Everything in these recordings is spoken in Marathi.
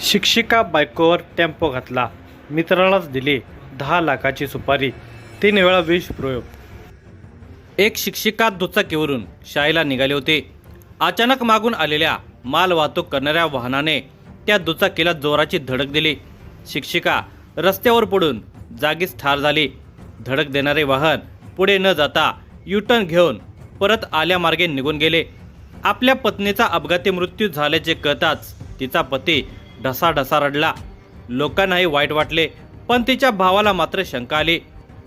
शिक्षिका बायकोवर टेम्पो घातला, मित्रालाच दिली 10 लाखाची सुपारी, 3 वेळा विष प्रयोग. एक शिक्षिका दुचाकीवरून शाळेला निघाले होते. अचानक मागून आलेल्या माल वाहतूक करणाऱ्या वाहनाने त्या दुचाकीला जोराची धडक दिली. शिक्षिका रस्त्यावर पडून जागीच ठार झाली. धडक देणारे वाहन पुढे न जाता युटर्न घेऊन परत आल्या मार्गे निघून गेले. आपल्या पत्नीचा अपघाती मृत्यू झाल्याचे कळताच तिचा पती ढसाढसा रडला. लोकांनाही वाईट वाटले, पण तिच्या भावाला मात्र शंका आली.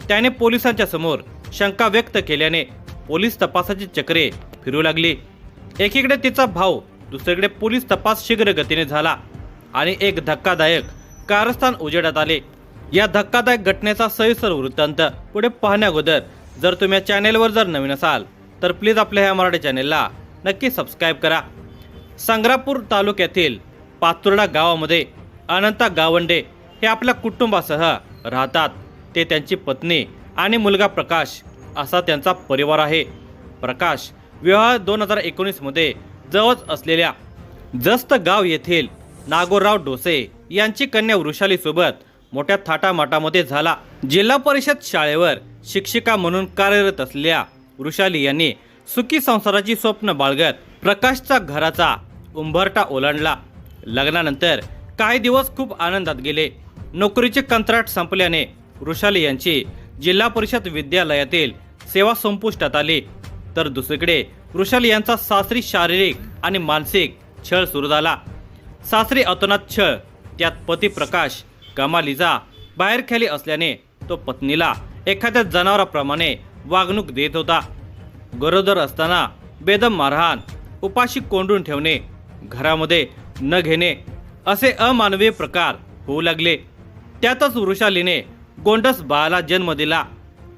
त्याने पोलिसांच्या समोर शंका व्यक्त केल्याने पोलीस तपासाची चक्रे फिरू लागली. एकीकडे तिचा भाऊ, दुसरीकडे पोलीस तपास शीघ्र गतीने झाला आणि एक धक्कादायक कारस्थान उजेडात आले. या धक्कादायक घटनेचा सविस्तर वृत्तांत पुढे पाहण्याअगोदर जर तुम्ही या चॅनेलवर जर नवीन असाल तर प्लीज आपल्या ह्या मराठी चॅनेलला नक्की सबस्क्राईब करा. संग्रापूर तालुक्यातील पातुर्डा गावामध्ये अनंता गावंडे हे आपल्या कुटुंबासह राहतात. ते त्यांची पत्नी आणि मुलगा प्रकाश असा त्यांचा परिवार आहे. प्रकाश विवाह 2019 मध्ये जवळ असलेल्या जस्त गाव येथील नागोराव डोसे यांची कन्या वृषाली सोबत मोठ्या थाटामाटामध्ये झाला. जिल्हा परिषद शाळेवर शिक्षिका म्हणून कार्यरत असलेल्या वृषाली यांनी सुखी संसाराची स्वप्न बाळगत प्रकाशच्या घराचा उंबरठा ओलांडला. लग्नानंतर काही दिवस खूप आनंदात गेले. नोकरीचे कंत्राट संपल्याने वृषाली यांची जिल्हा परिषद विद्यालयातील सेवा संपुष्टात आली. तर दुसरीकडे वृषाली यांचा सासरी शारीरिक आणि मानसिक छळ सुरू झाला. सासरी अतोनात छळ, त्यात पती प्रकाश कमालीचा बाहेरखाली असल्याने तो पत्नीला एखाद्या जनावराप्रमाणे वागणूक देत होता. गरोदर असताना बेदम मारहाण, उपाशी कोंडून ठेवणे, घरामध्ये न घेणे असे अमानवीय प्रकार होऊ लागले. त्यातच वृषालीने गोंडस बाळाला जन्म दिला.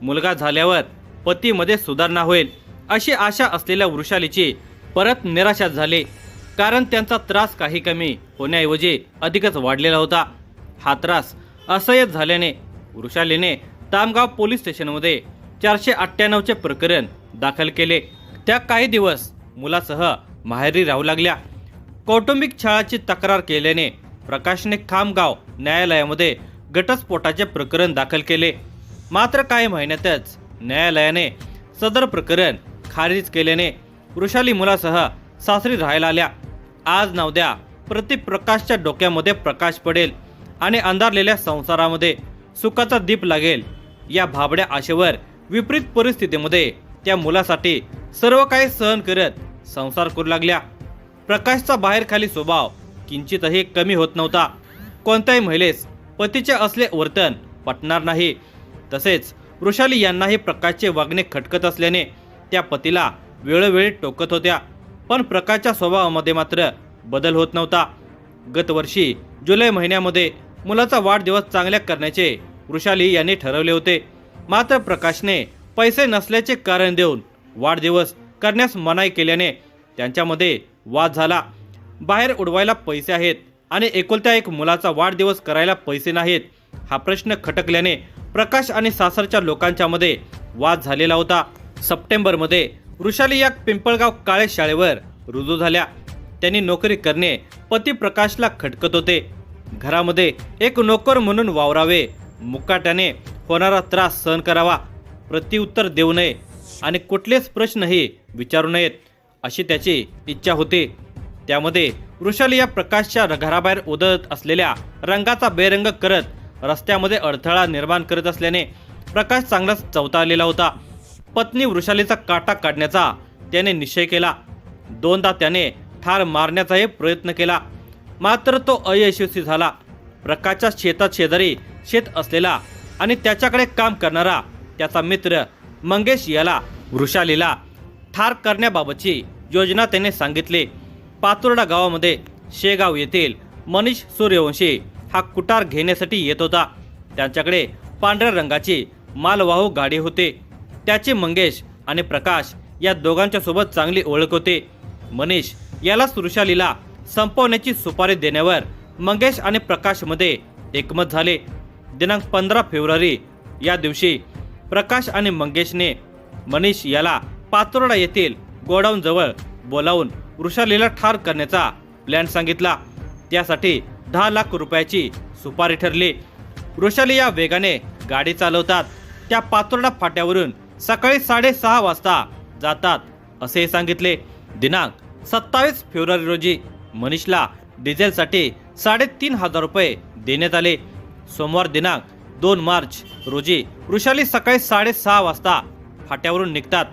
मुलगा झाल्यावर पतीमध्ये सुधारणा होईल अशी आशा असलेल्या वृषालीची परत निराशा झाली, कारण त्यांचा त्रास काही कमी होण्याऐवजी अधिकच वाढलेला होता. हा त्रास असह्य झाल्याने वृषालीने तामगाव पोलीस स्टेशनमध्ये 498चे प्रकरण दाखल केले. त्या काही दिवस मुलासह माहेरी राहू लागल्या. कौटुंबिक छळाची तक्रार केल्याने प्रकाशने खामगाव न्यायालयामध्ये घटस्फोटाचे प्रकरण दाखल केले. मात्र काही महिन्यातच न्यायालयाने सदर प्रकरण खारिज केल्याने वृषाली मुलासह सासरी राहायला आल्या. आज ना उद्या प्रति प्रकाशच्या डोक्यामध्ये प्रकाश पडेल आणि अंधारलेल्या संसारामध्ये सुखाचा दीप लागेल या भाबड्या आशेवर विपरीत परिस्थितीमध्ये त्या मुलासाठी सर्व काही सहन करत संसार करू लागल्या. प्रकाशचा बाहेरखाली स्वभाव किंचितही कमी होत नव्हता. कोणत्याही महिलेस पतीचे असले वर्तन पटणार नाही. तसेच वृषाली यांनाही प्रकाशचे वागणे खटकत असल्याने त्या पतीला वेळोवेळी टोकत होत्या. पण प्रकाशच्या स्वभावामध्ये मात्र बदल होत नव्हता. गत वर्षी जुलै महिन्यामध्ये मुलाचा वाढदिवस चांगल्या करण्याचे वृषाली यांनी ठरवले होते. मात्र प्रकाशने पैसे नसल्याचे कारण देऊन वाढदिवस करण्यास मनाई केल्याने त्यांच्यामध्ये वाद झाला. बाहेर उडवायला पैसे आहेत आणि एकुलत्या एक मुलाचा वाढदिवस करायला पैसे नाहीत हा प्रश्न खटकल्याने प्रकाश आणि सासरच्या लोकांच्या मध्ये वाद झालेला होता. सप्टेंबरमध्ये वृषाली या पिंपळगाव काळे शाळेवर रुजू झाल्या. त्यांनी नोकरी करणे पती प्रकाशला खटकत होते. घरामध्ये एक नोकर म्हणून वावरावे, मुकाट्याने होणारा त्रास सहन करावा, प्रत्युत्तर देऊ नये आणि कुठलेच प्रश्नही विचारू नयेत अशी त्याची इच्छा होती. त्यामध्ये वृषाली या प्रकाशच्या घराबाहेर उधळत असलेल्या रंगाचा बेरंग करत रस्त्यामध्ये अडथळा निर्माण करत असल्याने प्रकाश चांगलाच चवताळलेला होता. पत्नी वृषालीचा काटा काढण्याचा त्याने निश्चय केला. 2दा त्याने ठार मारण्याचाही प्रयत्न केला, मात्र तो अयशस्वी झाला. प्रकाशच्या शेतात शेजारी शेत असलेला आणि त्याच्याकडे काम करणारा त्याचा मित्र मंगेश याला वृषालीला ठार करण्याबाबतची योजना त्याने सांगितली. पातुर्डा गावामध्ये शेगाव येथील मनीष सूर्यवंशी हा कुटार घेण्यासाठी येत होता. त्यांच्याकडे पांढऱ्या रंगाची मालवाहू गाडी होती. त्याची मंगेश आणि प्रकाश या दोघांच्या सोबत चांगली ओळख होती. मनीष याला वृषालीला संपवण्याची सुपारी देण्यावर मंगेश आणि प्रकाशमध्ये एकमत झाले. दिनांक 15 फेब्रुवारी या दिवशी प्रकाश आणि मंगेशने मनीष याला पातुर्डा येथील गोडाऊन जवळ बोलावून वृषालीला ठार करण्याचा प्लॅन सांगितला. त्यासाठी 10 लाख रुपयाची सुपारी ठरली। वृषाली या वेगाने गाडी चालवतात, त्या पातोर्डा फाट्यावरून सकाळी 6:30 वाजता जातात असे सांगितले। दिनांक 27 फेब्रुवारी रोजी मनीषला डिझेलसाठी 3,500 रुपये देण्यात आले। सोमवार दिनांक 2 मार्च रोजी वृषाली सकाळी 6:30 वाजता फाट्यावरून निघतात।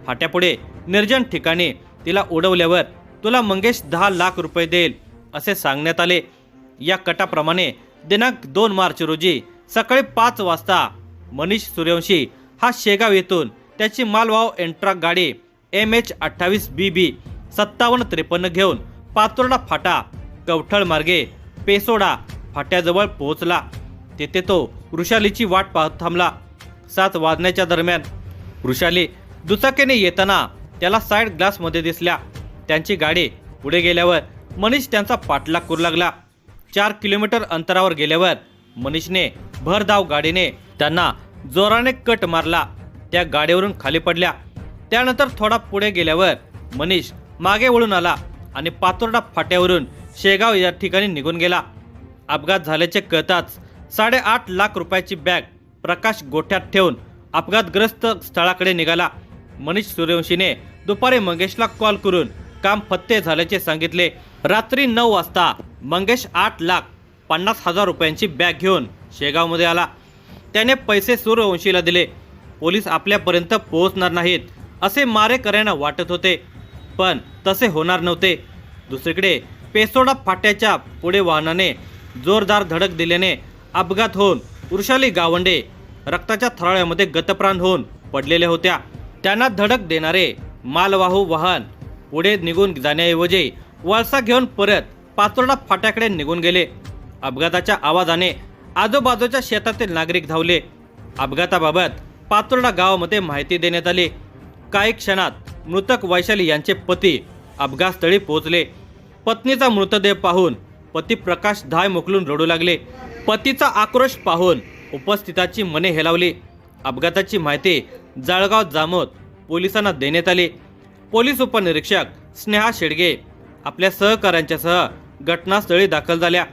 फाट्यापुढे निर्जन ठिकाणी तिला उडवल्यावर तुला मंगेश 10 लाख रुपये देईल असे सांगण्यात आले। या कटाप्रमाणे दिनांक 2 मार्च रोजी सकाळी 5 वाजता मनीष सूर्यवंशी हा शेगाव येथून त्याची मालवाहू एंट्राक गाडी MH28BB 5753 घेऊन पातोर्डा फाटा कवठळ मार्गे पेसोडा फाट्याजवळ पोहोचला। तेथे तो वृषालीची वाट पाहत थांबला। 7 वाजण्याच्या दरम्यान वृषाली दुचाकीने येताना त्याला साईड ग्लासमध्ये दिसल्या। त्यांची गाडी पुढे गेल्यावर मनीष त्यांचा पाठलाग करू लागला। 4 किलोमीटर अंतरावर गेल्यावर मनीषने भरधाव गाडीने त्यांना जोराने कट मारला। त्या गाडीवरून खाली पडल्या। त्यानंतर थोडा पुढे गेल्यावर मनीष मागे वळून आला आणि पातोर्डा फाट्यावरून शेगाव या ठिकाणी निघून गेला। अपघात झाल्याचे कळताच 8.5 लाख रुपयाची बॅग प्रकाश गोठ्यात ठेवून अपघातग्रस्त स्थळाकडे निघाला। मनीष सूर्यवंशीने दुपारी मंगेशला कॉल करून काम फत्ते झाल्याचे सांगितले। रात्री 9 वाजता मंगेश 8,50,000 रुपयांची बॅग घेऊन शेगावमध्ये आला। त्याने पैसे सूर्यवंशीला दिले। पोलीस आपल्यापर्यंत पोहोचणार नाहीत असे मारेकऱ्यांना वाटत होते, पण तसे होणार नव्हते। दुसरीकडे पेसोडा फाट्याच्या पुढे वाहनाने जोरदार धडक दिल्याने अपघात होऊन वृषाली गावंडे रक्ताच्या थराळ्यामध्ये गतप्राण होऊन पडलेल्या होत्या। त्यांना धडक देणारे मालवाहू वाहन पुढे निघून जाण्याऐवजी वळसा घेऊन परत पातोर्डा फाट्याकडे निघून गेले। अपघाताच्या आवाजाने आजूबाजूच्या शेतातील नागरिक धावले। अपघाताबाबत पातोर्डा गावामध्ये माहिती देण्यात आली। काही क्षणात मृतक वैशाली यांचे पती अपघातस्थळी पोहोचले। पत्नीचा मृतदेह पाहून पती प्रकाश धाय मोकलून रडू लागले। पतीचा आक्रोश पाहून उपस्थितांची मने हेलावली। अपघाताची माहिती जळगाव जामोद पोलिसांना देण्यात आली। पोलीस उपनिरीक्षक स्नेहा शेडगे आपल्या सहकाऱ्यांच्यासह घटनास्थळी दाखल झाल्या।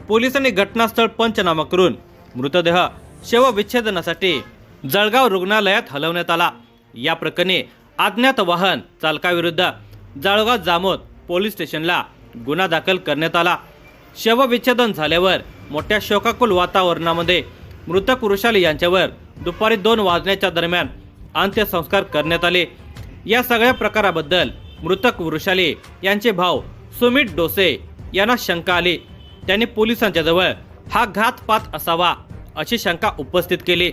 पोलिसांनी घटनास्थळ पंचनामा करून मृतदेह शवविच्छेदनासाठी जळगाव रुग्णालयात हलवण्यात आला। या प्रकरणी अज्ञात वाहन चालकाविरुद्ध जळगाव जामोद पोलीस स्टेशनला गुन्हा दाखल करण्यात आला। शवविच्छेदन झाल्यावर मोठ्या शोकाकुल वातावरणामध्ये मृतक वृषाली यांच्यावर दुपारी 2 वाजण्याच्या दरम्यान अंत्यसंस्कार करण्यात आले। या सगळ्या प्रकाराबद्दल मृतक वृषाली यांचे भाऊ सुमित डोसे यांना शंका आली। त्यांनी पोलिसांच्या जवळ हा घातपात असावा अशी शंका उपस्थित केली।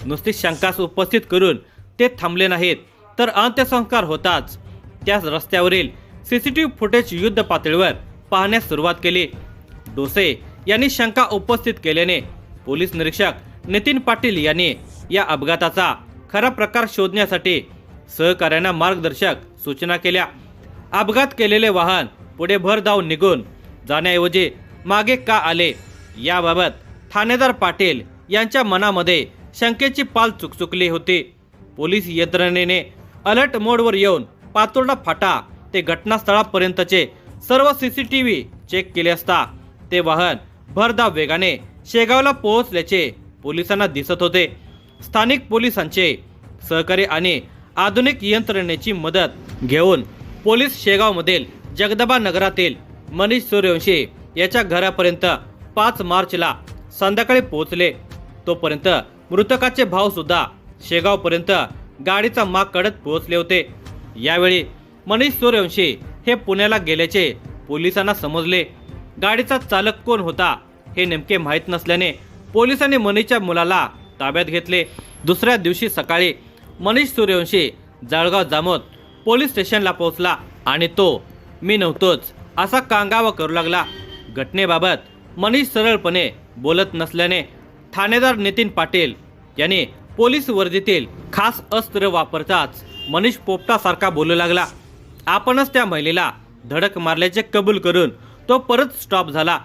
नुसती शंकाच उपस्थित करून ते थांबले नाहीत, तर अंत्यसंस्कार होताच त्याच रस्त्यावरील CCTV फुटेज युद्ध पातळीवर पाहण्यास सुरुवात केली। डोसे यांनी शंका उपस्थित केल्याने पोलीस निरीक्षक नितीन पाटील यांनी या अपघाताचा खरा प्रकार शोधण्यासाठी सहकाऱ्यांना मार्गदर्शक सूचना केल्या। अपघात केलेले वाहन पुढे भरधाव निघून जाण्याऐवजी मागे का आले याबाबत ठाणेदार पाटील यांच्या मनामध्ये शंकेची पाल चुकचुकली होती। पोलीस यंत्रणेने अलर्ट मोडवर येऊन पातोर्डा फाटा ते घटनास्थळापर्यंतचे सर्व CCTV चेक केले असता ते वाहन भरधाव वेगाने शेगावला पोहोचल्याचे पोलिसांना दिसत होते। स्थानिक पोलिसांचे सहकारी आणि आधुनिक यंत्रणेची मदत घेऊन पोलीस शेगावमधील जगदंबा नगरातील मनीष सूर्यवंशी याच्या घरापर्यंत 5 मार्चला संध्याकाळी पोहोचले। तोपर्यंत मृतकाचे भाऊ सुद्धा शेगावपर्यंत गाडीचा माग काढत पोहोचले होते। यावेळी मनीष सूर्यवंशी हे पुण्याला गेल्याचे पोलिसांना समजले। गाडीचा चालक कोण होता हे नेमके माहीत नसल्याने पोलिसांनी मनीषच्या मुलाला ताब्यात घेतले। दुसऱ्या दिवशी सकाळी मनीष सूर्यवंशी जळगाव जामोद पोलीस स्टेशनला पोहोचला आणि तो मी नव्हतोच असा कांगावा करू लागला। घटनेबाबत मनीष सरळपणे बोलत नसल्याने ठाणेदार नितीन पाटील यांनी पोलीस वर्दीतील खास अस्त्र वापरताच मनीष पोपटासारखा बोलू लागला। आपणच त्या महिलेला धडक मारल्याचे कबूल करून तो परत स्टॉप झाला।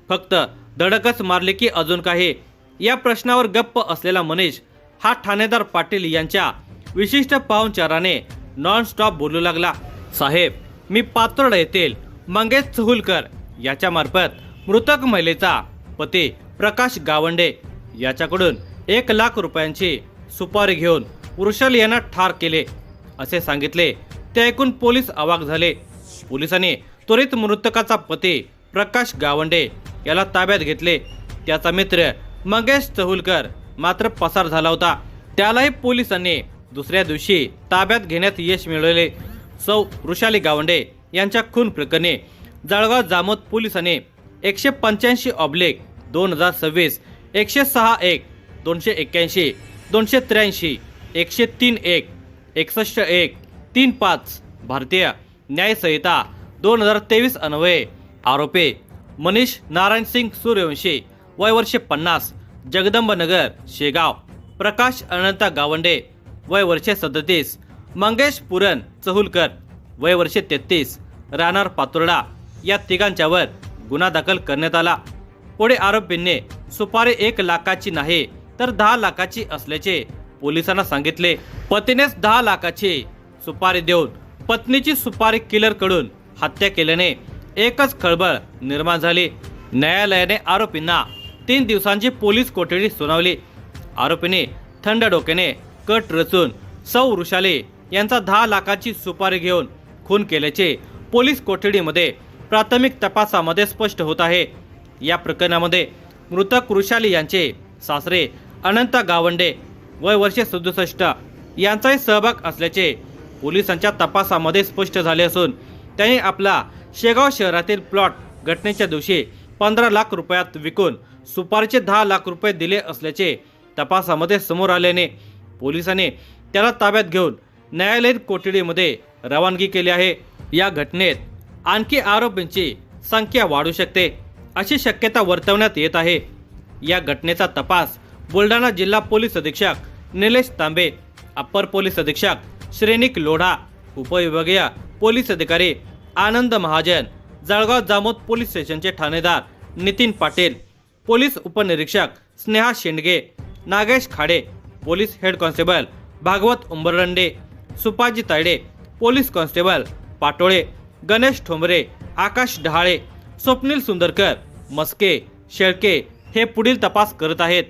फक्त धडकच मारली की अजून काही या प्रश्नावर गप्प असलेला मनीष हा ठाणेदार पाटील यांच्या विशिष्ट पाहुणचाराने नॉन स्टॉप बोलू लागला। साहेब, मी पातोर्डा येथील मंगेश चहुलकर याच्या मार्फत मृतक महिलेचा पती प्रकाश गावंडे याच्याकडून 1 लाख रुपयांची सुपारी घेऊन वृषाली यांना ठार केले असे सांगितले। ते ऐकून पोलीस अवाक झाले। पोलिसांनी त्वरित मृतकाचा पती प्रकाश गावंडे याला ताब्यात घेतले। त्याचा मित्र मंगेश चहुलकर मात्र पसार झाला होता। त्यालाही पोलिसांनी दुसऱ्या दिवशी ताब्यात घेण्यात यश मिळवले। सौ वृषाली गावंडे यांच्या खून प्रकरणी जळगाव जामोद पोलिसांनी 185/2026 106-1 281 283 103-1 61-1 35 भारतीय न्याय संहिता 2023 अन्वये आरोपी मनीष नारायण सिंग सूर्यवंशी वय वर्षे 50 जगदंबनगर शेगाव, प्रकाश अनंता गावंडे वय वर्षे 37 मंगेश पुरन चहुलकर वय वर्षे 33 राहणार पातुर्डा या तिघांच्यावर गुन्हा दाखल करण्यात आला। पुढे आरोपींनी सुपारी 1 लाखाची नाही तर 10 लाखाची असल्याचे पोलिसांना सांगितले। पतीनेच 10 लाखाची सुपारी देऊन पत्नीची सुपारी किलरकडून हत्या केल्याने एकच खळबळ निर्माण झाली। न्यायालयाने आरोपींना 3 दिवसांची पोलीस कोठडी सुनावली। आरोपींनी थंड डोक्याने कट रचून सौ वृषाली यांचा 10 लाखाची सुपारी घेऊन खून केल्याचे पोलीस कोठडीमध्ये प्राथमिक तपासामध्ये स्पष्ट होत आहे। या प्रकरणामध्ये मृतक वृषाली यांचे सासरे अनंता गावंडे वय वर्षे 67 यांचाही सहभाग असल्याचे पोलिसांच्या तपासामध्ये स्पष्ट झाले असून त्यांनी आपला शेगाव शहरातील प्लॉट घटनेच्या दिवशी 15 लाख रुपयात विकून सुपारीचे 10 लाख रुपये दिले असल्याचे तपासामध्ये समोर आल्याने पोलिसांनी त्याला ताब्यात घेऊन न्यायालयीन कोठडीमध्ये रवानगी केली आहे। या घटनेत आणखी आरोपींची संख्या वाढू शकते अशी शक्यता वर्तवण्यात येत आहे। या घटनेचा तपास बुलढाणा जिल्हा पोलीस अधीक्षक निलेश तांबे, अप्पर पोलीस अधीक्षक श्रेनिक लोढा, उपविभागीय पोलीस अधिकारी आनंद महाजन, जळगाव जामोद पोलीस स्टेशनचे ठाणेदार नितीन पाटील, पोलीस उपनिरीक्षक Sneha Shendge, Nagesh Khade, police head constable Bhagwat Umbarande, Supaji Tayde, police constable Patole, Ganesh Thombare, Akash Dahale, Swapnil Sundarkar, Maske, Shelke हे पुढील तपास करत आहेत।